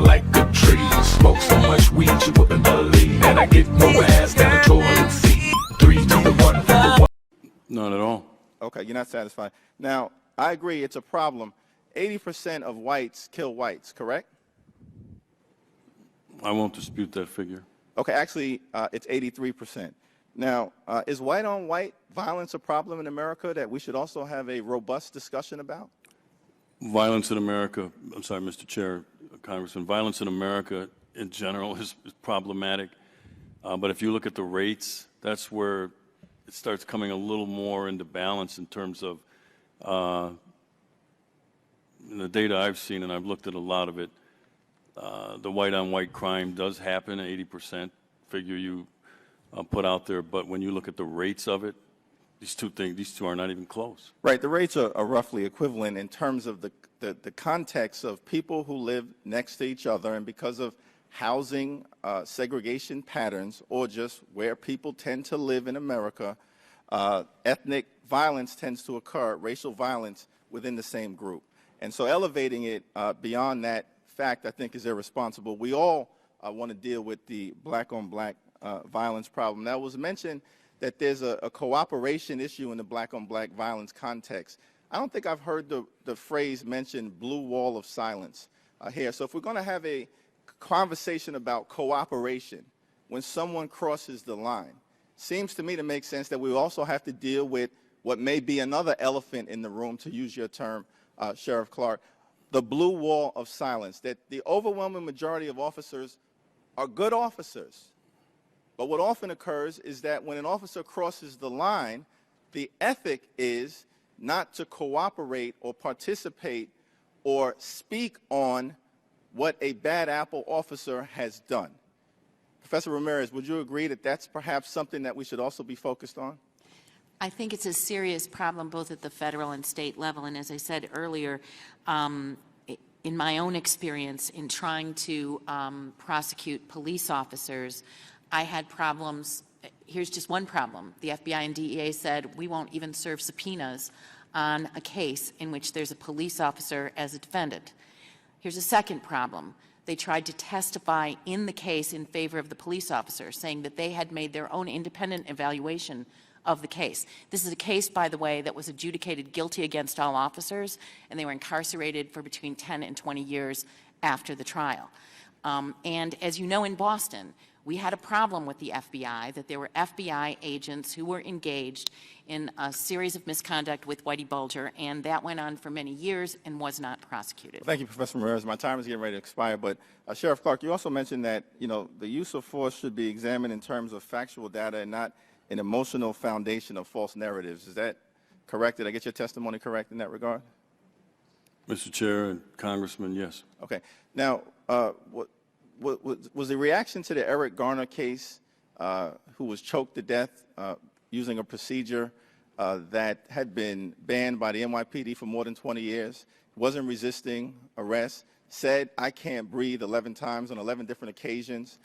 like a tree. Smoke so much weed you wouldn't believe. And I get more ass than a toilet seat. 3 to the 1 from the 1. Not at all. Okay, you're not satisfied. Now, I agree it's a problem. 80% of whites kill whites, correct? I won't dispute that figure. Okay, actually, it's 83%. Now, is white-on-white violence a problem in America that we should also have a robust discussion about? Violence in America, I'm sorry, Mr. Chair, Congressman, violence in America in general is problematic. But if you look at the rates, that's where it starts coming a little more into balance in terms of the data I've seen, and I've looked at a lot of it. The white-on-white crime does happen, 80% figure you put out there, but when you look at the rates of it, these two are not even close. Right, the rates are roughly equivalent in terms of the context of people who live next to each other, and because of housing segregation patterns or just where people tend to live in America, ethnic violence tends to occur, racial violence within the same group. And so elevating it beyond that fact, I think, is irresponsible. We all want to deal with the black-on-black violence problem. Now, it was mentioned that there's a cooperation issue in the black-on-black violence context. I don't think I've heard the phrase mentioned, blue wall of silence, here. So if we're going to have a conversation about cooperation when someone crosses the line, seems to me to make sense that we also have to deal with what may be another elephant in the room, to use your term, Sheriff Clark, the blue wall of silence, that the overwhelming majority of officers are good officers. But what often occurs is that when an officer crosses the line, the ethic is not to cooperate or participate or speak on what a bad apple officer has done. Professor Ramirez, would you agree that that's perhaps something that we should also be focused on? I think it's a serious problem both at the federal and state level. And as I said earlier, in my own experience in trying to prosecute police officers, I had problems. Here's just one problem. The FBI and DEA said, we won't even serve subpoenas on a case in which there's a police officer as a defendant. Here's a second problem. They tried to testify in the case in favor of the police officer, saying that they had made their own independent evaluation of the case. This is a case, by the way, that was adjudicated guilty against all officers, and they were incarcerated for between 10 and 20 years after the trial. And as you know, in Boston, we had a problem with the FBI, that there were FBI agents who were engaged in a series of misconduct with Whitey Bulger, and that went on for many years and was not prosecuted. Well, thank you, Professor Ramirez. My time is getting ready to expire, but Sheriff Clark, you also mentioned that, the use of force should be examined in terms of factual data and not an emotional foundation of false narratives. Is that correct? Did I get your testimony correct in that regard? Mr. Chair and Congressman, yes. Okay. Now, was the reaction to the Eric Garner case, who was choked to death using a procedure that had been banned by the NYPD for more than 20 years, wasn't resisting arrest, said, I can't breathe 11 times on 11 different occasions.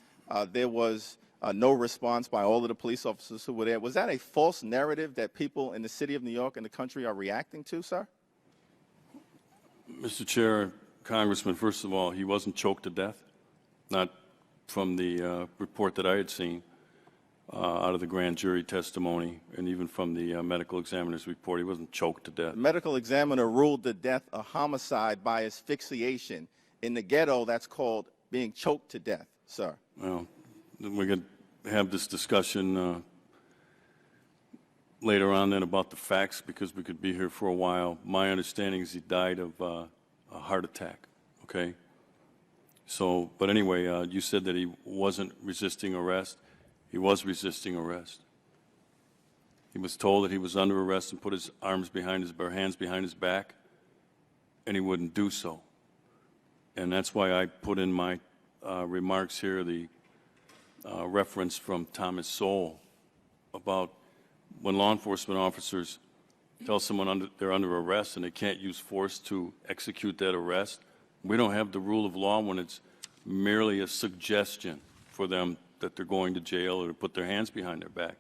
There was no response by all of the police officers who were there. Was that a false narrative that people in the city of New York and the country are reacting to, sir? Mr. Chair, Congressman, first of all, he wasn't choked to death, not from the report that I had seen out of the grand jury testimony, and even from the medical examiner's report. He wasn't choked to death. The medical examiner ruled the death a homicide by asphyxiation. In the ghetto, that's called being choked to death, sir. Well, we could have this discussion later on then about the facts, because we could be here for a while. My understanding is he died of a heart attack, okay? So, but anyway, you said that he wasn't resisting arrest. He was resisting arrest. He was told that he was under arrest and put his hands behind his back, and he wouldn't do so. And that's why I put in my remarks here the reference from Thomas Sowell about when law enforcement officers tell someone they're under arrest and they can't use force to execute that arrest. We don't have the rule of law when it's merely a suggestion for them that they're going to jail or to put their hands behind their back.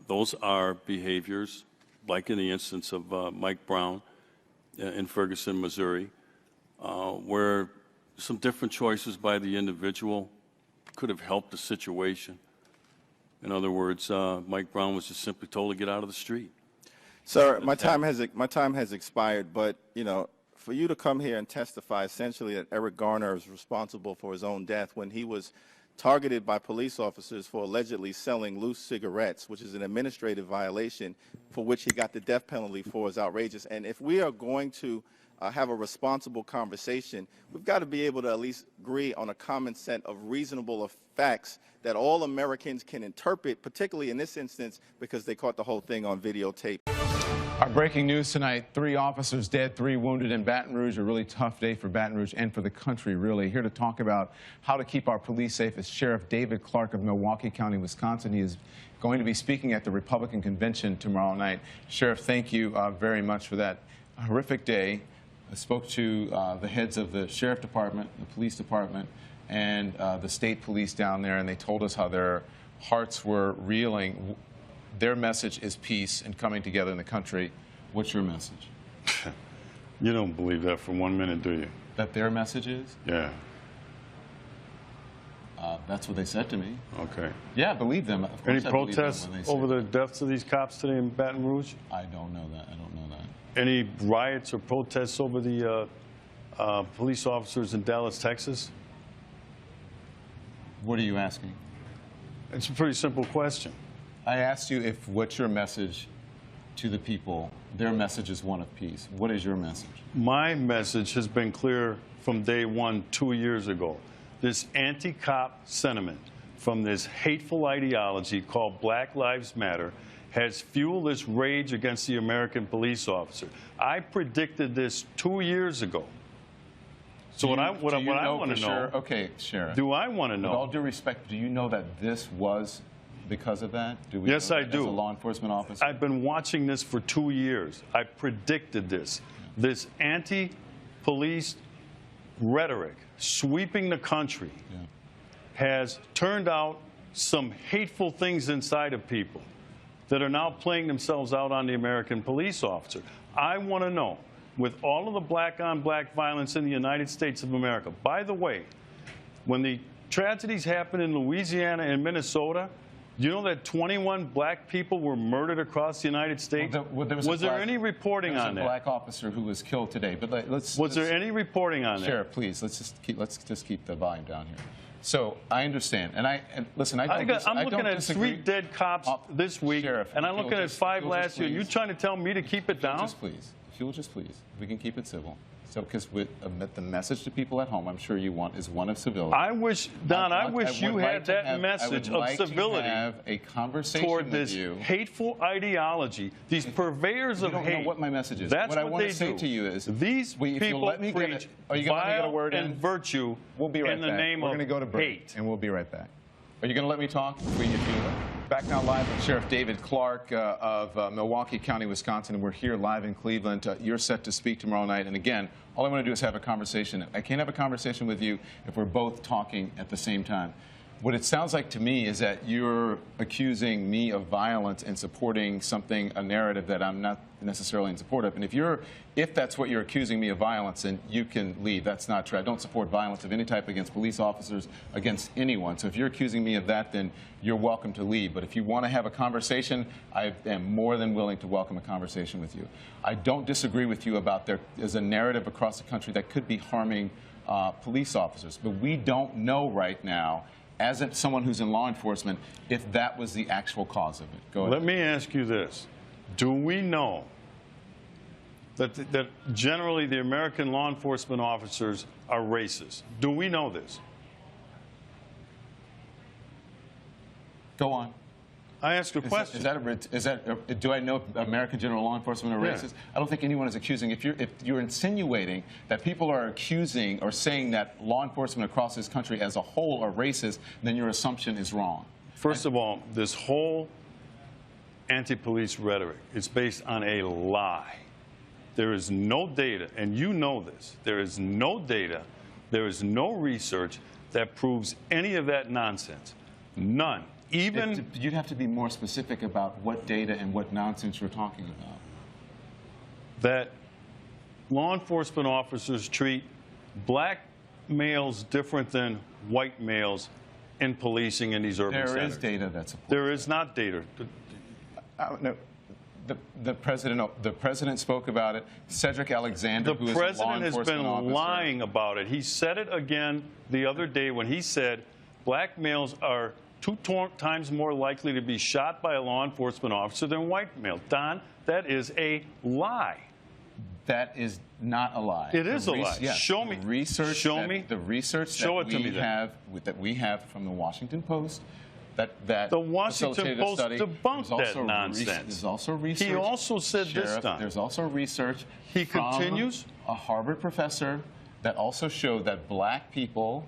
Those are behaviors, like in the instance of Mike Brown in Ferguson, Missouri, where some different choices by the individual could have helped the situation. In other words, Mike Brown was just simply told to get out of the street. Sir, my time has expired, but, you know, for you to come here and testify essentially that Eric Garner is responsible for his own death when he was targeted by police officers for allegedly selling loose cigarettes, which is an administrative violation for which he got the death penalty for, is outrageous. And if we are going to have a responsible conversation, we've got to be able to at least agree on a common set of reasonable facts that all Americans can interpret, particularly in this instance because they caught the whole thing on videotape. Our breaking news tonight, 3 officers dead, 3 wounded in Baton Rouge. A really tough day for Baton Rouge and for the country, really. Here to talk about how to keep our police safe is Sheriff David Clark of Milwaukee County, Wisconsin. He is going to be speaking at the Republican convention tomorrow night. Sheriff, thank you very much for that horrific day. I spoke to the heads of the Sheriff Department, the Police Department, and the state police down there, and they told us how their hearts were reeling. Their message is peace and coming together in the country. What's your message? You don't believe that for 1 minute, do you? That their message is? Yeah. That's what they said to me. Okay. Yeah, I believe them. Of course Any I believe them protests when they say over the that. deaths of these cops today in Baton Rouge? I don't know that. I don't know that. Any riots or protests over the police officers in Dallas, Texas? What are you asking? It's a pretty simple question. I asked you if what's your message to the people. Their message is one of peace. What is your message? My message has been clear from day one 2 years ago. This anti-cop sentiment from this hateful ideology called Black Lives Matter has fueled this rage against the American police officer. I predicted this 2 years ago. So what I want to know, okay, Sheriff. do I want to know? With all due respect, do you know that this was because of that? Yes, I do. As a law enforcement officer? I've been watching this for 2 years. I predicted this. This anti-police rhetoric sweeping the country has turned out some hateful things inside of people that are now playing themselves out on the American police officer. I want to know, with all of the black-on-black violence in the United States of America, by the way, when the tragedies happened in Louisiana and Minnesota, you know that 21 black people were murdered across the United States? Was there any reporting on that? There was a black officer who was killed today. But was there any reporting on that? Sheriff, please, let's just keep the volume down here. So I understand, and listen, I'm looking at 3 dead cops this week, Sheriff, and I'm looking at 5 last year. You trying to tell me to keep it down? Just please, if you'll just please, we can keep it civil. So, because the message to people at home, I'm sure you want, is one of civility. I wish, Don, I wish you had that message of civility have a conversation toward this hateful ideology, these purveyors of hate. You don't know what my message is. That's what I want to say to you is, these people preach vile and virtue in the name of hate. We're going to go to break, and we'll be right back. Are you going to let me talk? Back now live with Sheriff David Clark of Milwaukee County, Wisconsin, and we're here live in Cleveland. You're set to speak tomorrow night, and again, all I want to do is have a conversation. I can't have a conversation with you if we're both talking at the same time. What it sounds like to me is that you're accusing me of violence and supporting something, a narrative that I'm not necessarily in support of. And if that's what you're accusing me of violence, then you can leave. That's not true. I don't support violence of any type against police officers, against anyone. So if you're accusing me of that, then you're welcome to leave. But if you want to have a conversation, I am more than willing to welcome a conversation with you. I don't disagree with you about there's a narrative across the country that could be harming police officers. But we don't know right now, as someone who's in law enforcement, if that was the actual cause of it. Go ahead. Let me ask you this. Do we know that generally the American law enforcement officers are racist? Do we know this? Go on. I ask a question. Do I know American general law enforcement are racist? Yeah. I don't think anyone is accusing. If you're insinuating that people are accusing or saying that law enforcement across this country as a whole are racist, then your assumption is wrong. First of all, this whole anti-police rhetoric is based on a lie. There is no data, and you know this. There is no data, there is no research that proves any of that nonsense. None. You'd have to be more specific about what data and what nonsense you're talking about. That law enforcement officers treat black males different than white males in policing in these urban centers? There is data that supports There is not data. No, the president spoke about it. Cedric Alexander, who is a law president has enforcement been officer, lying about it. He said it again the other day when he said black males are 2 times more likely to be shot by a law enforcement officer than white males. Don, that is a lie. That is not a lie. It is a lie. Yes, Show me. The research Show me. The research Show it to me then. that we have from the Washington Post. That The Washington facilitated Post study. debunked There's that also nonsense. There's also research. He also said Sheriff, this time. There's also research. He from continues. A Harvard professor that also showed that black people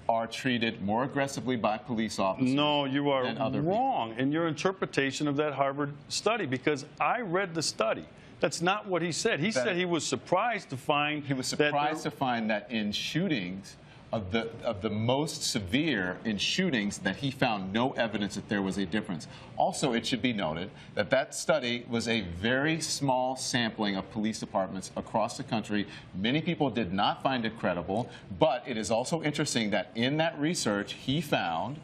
are treated more aggressively by police officers. No, you are than other wrong in your interpretation of that Harvard study, because I read the study. That's not what he said. He said he was surprised to find that in shootings of the most severe in shootings, that he found no evidence that there was a difference. Also, it should be noted that that study was a very small sampling of police departments across the country. Many people did not find it credible, but it is also interesting that in that research, he found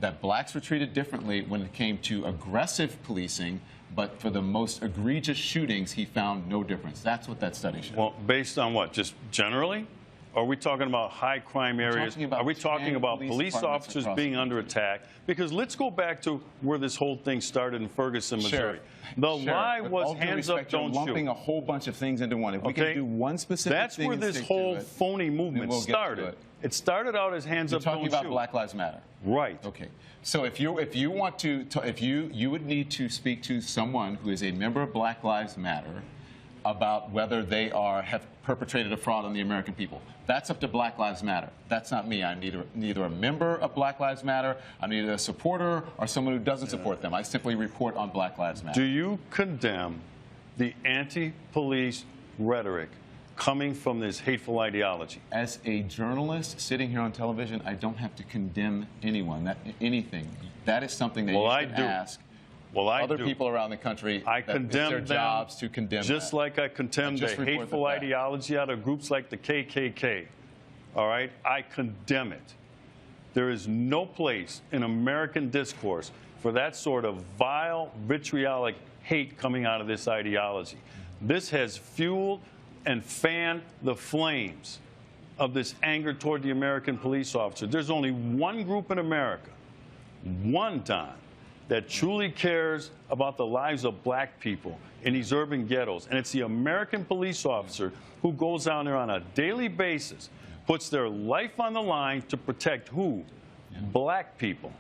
that blacks were treated differently when it came to aggressive policing, but for the most egregious shootings, he found no difference. That's what that study showed. Well, based on what? Just generally? Are we talking about high crime areas? Are we talking about police officers being under attack? Because let's go back to where this whole thing started in Ferguson, Missouri. The lie was hands up, don't shoot. You're lumping a whole bunch of things into one. If we can do one specific That's thing where this whole phony movement started. It started out as hands up, don't shoot. You're talking about Black Lives Matter. Right. Okay. So if you want to, you would need to speak to someone who is a member of Black Lives Matter about whether they have perpetrated a fraud on the American people. That's up to Black Lives Matter. That's not me. I'm neither a member of Black Lives Matter, I'm neither a supporter or someone who doesn't support them. I simply report on Black Lives Matter. Do you condemn the anti-police rhetoric coming from this hateful ideology? As a journalist sitting here on television, I don't have to condemn anyone, anything. That is something that you should ask other people around the country. I condemn their jobs to condemn just that. like I condemn the hateful ideology out of groups like the KKK. All right? I condemn it. There is no place in American discourse for that sort of vile, vitriolic hate coming out of this ideology. This has fueled and fanned the flames of this anger toward the American police officer. There's only one group in America, one time, that truly cares about the lives of black people in these urban ghettos. And it's the American police officer who goes down there on a daily basis, puts their life on the line to protect who? Black people.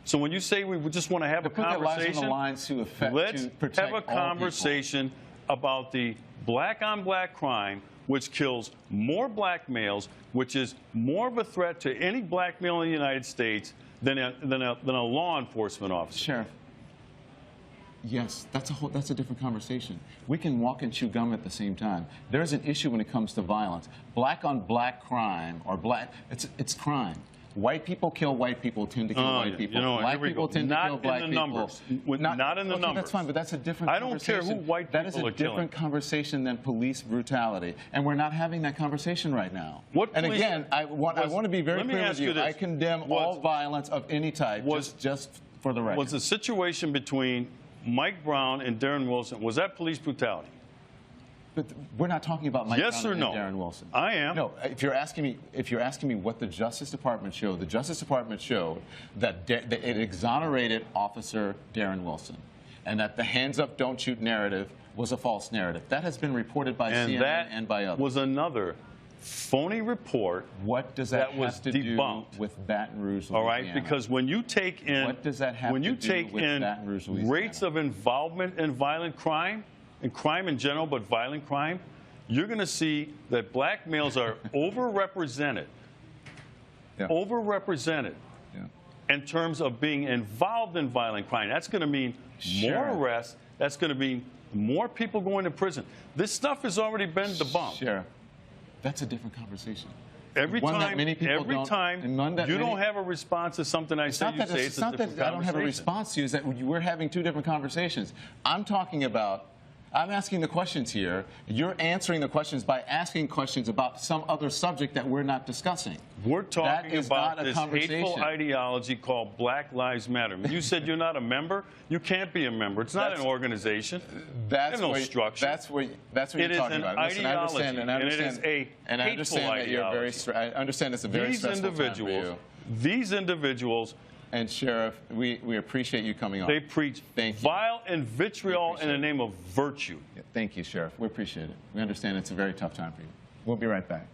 So when you say we just want to have a conversation, let's have a conversation about the black-on-black crime, which kills more black males, which is more of a threat to any black male in the United States than a law enforcement officer. Sheriff, yes, that's a different conversation. We can walk and chew gum at the same time. There's an issue when it comes to violence. Black-on-black crime, or it's crime. White people kill white people, tend to kill white people. Black people tend to kill black people. Not in the numbers. That's fine, but that's a different conversation. I don't care who white people are killing. That is a different conversation than police brutality, and we're not having that conversation right now. And again, I want to be very clear with you. I condemn all violence of any type, just for the record. Was the situation between Mike Brown and Darren Wilson, was that police brutality? But we're not talking about Mike Brown and Darren Wilson. I am. No, if you're asking me what the Justice Department showed, the Justice Department showed that it exonerated Officer Darren Wilson, and that the hands up, don't shoot narrative was a false narrative. That has been reported by CNN and by others. That was another phony report. What does that have to do with Baton Rouge, Louisiana? All right, because when you take in rates of involvement in violent crime, and crime in general, but violent crime, you're going to see that black males are overrepresented, in terms of being involved in violent crime. That's going to mean more arrests. That's going to mean more people going to prison. This stuff has already been debunked. Sheriff, that's a different conversation. Every time you don't have a response to something I say, you say it's a different conversation. I don't have a response to you. Is that we're having two different conversations. I'm talking about I'm asking the questions here. You're answering the questions by asking questions about some other subject that we're not discussing. We're talking about not a this conversation. hateful ideology called Black Lives Matter. You said you're not a member. You can't be a member. It's not an organization. That's no structure. That's what you're talking about. Listen, ideology, and it is a hateful ideology. I understand it's a very stressful time for you. These individuals. And Sheriff, we appreciate you coming on. They preach vile and vitriol in the name of virtue. Thank you, Sheriff. We appreciate it. We understand it's a very tough time for you. We'll be right back.